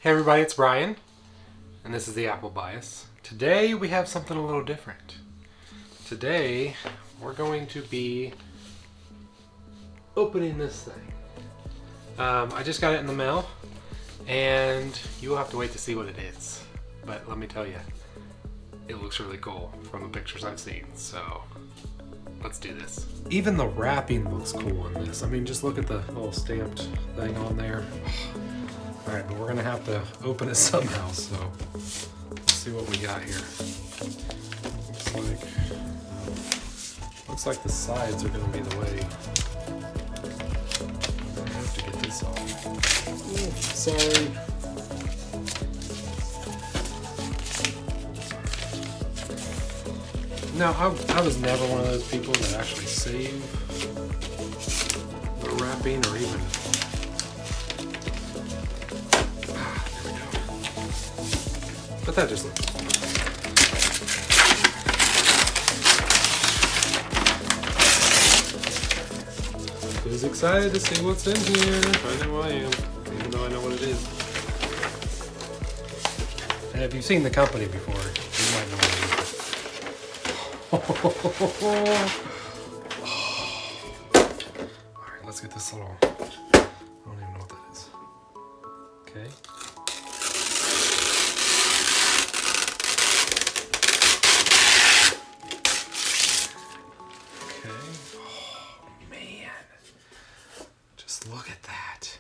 Hey everybody, it's Brian, and this is the Apple Bias. Today we have something a little different. Today we're going to be opening this thing. I just got it in the mail, and you'll have to wait to see what it is. But let me tell you, it looks really cool from the pictures I've seen, so let's do this. Even the wrapping looks cool in this. I mean, just look at the little stamped thing on there. Alright, but we're gonna have to open it somehow, so let's see what we got here. Looks like the sides are gonna be the way. I have to get this off. Ooh, sorry. Now, I was never one of those people that actually save the wrapping or even. But that just looks cool. Who's excited to see what's in here? I know I am, even though I know what it is. And if you've seen the company before, you might know what it is. Alright, let's get this little. I don't even know what that is. Okay. Look at that.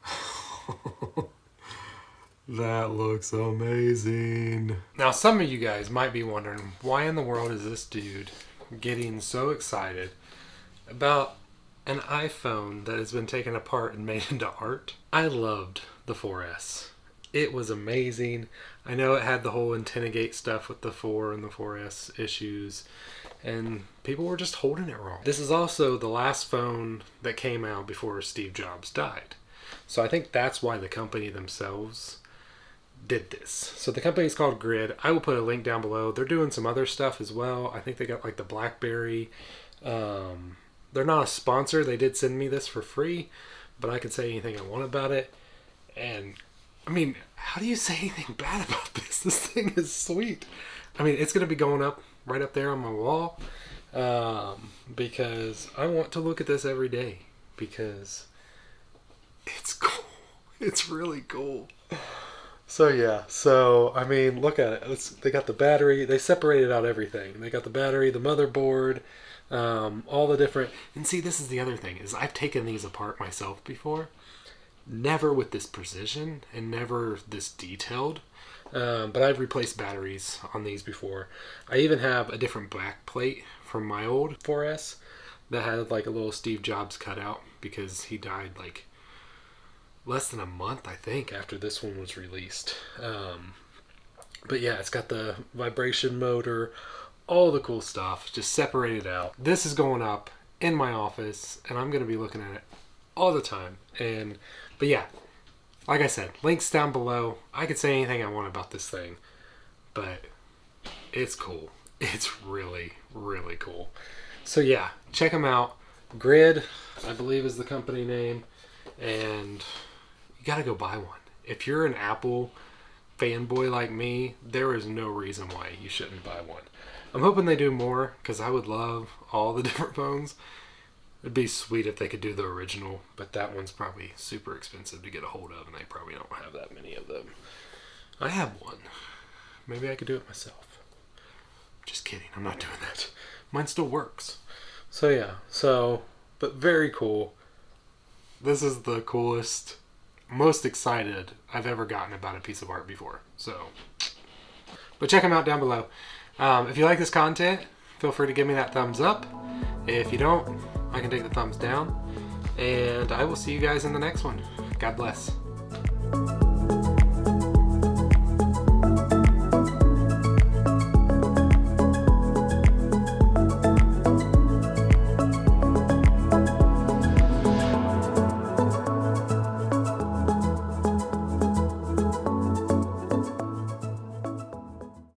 That looks amazing. Now, some of you guys might be wondering, why in the world is this dude getting so excited about an iPhone that has been taken apart and made into art? I loved the 4S. It was amazing. I know it had the whole Antenna-gate stuff with the 4 and the 4S issues, and people were just holding it wrong. This is also the last phone that came out before Steve Jobs died. So I think that's why the company themselves did this. So the company is called Grid. I will put a link down below. They're doing some other stuff as well. I think they got like the BlackBerry. They're not a sponsor. They did send me this for free, but I could say anything I want about it. And I mean, how do you say anything bad about this? This thing is sweet. I mean, it's going to be going up right up there on my wall because I want to look at this every day because it's cool. It's really cool. So yeah, so I mean, look at it. They got the battery. They separated out everything. They got the battery, the motherboard, all the different. And see, this is the other thing is I've taken these apart myself before. Never with this precision and never this detailed. But I've replaced batteries on these before. I even have a different back plate from my old 4S that had like a little Steve Jobs cutout because he died like less than a month, I think, after this one was released. But yeah, it's got the vibration motor, all the cool stuff, just separated out. This is going up in my office, and I'm going to be looking at it all the time. But yeah, like I said, links down below. I could say anything I want about this thing, but it's cool. It's really, really cool. So yeah, check them out. Grid, I believe, is the company name, and you gotta go buy one. If you're an Apple fanboy like me, there is no reason why you shouldn't buy one. I'm hoping they do more, because I would love all the different phones. It'd be sweet if they could do the original, but that one's probably super expensive to get a hold of, and they probably don't have that many of them. I have one. Maybe I could do it myself. Just kidding, I'm not doing that. Mine still works. So yeah, but very cool. This is the coolest, most excited I've ever gotten about a piece of art before. So, but check them out down below. If you like this content, feel free to give me that thumbs up. If you don't, I can take the thumbs down, and I will see you guys in the next one. God bless.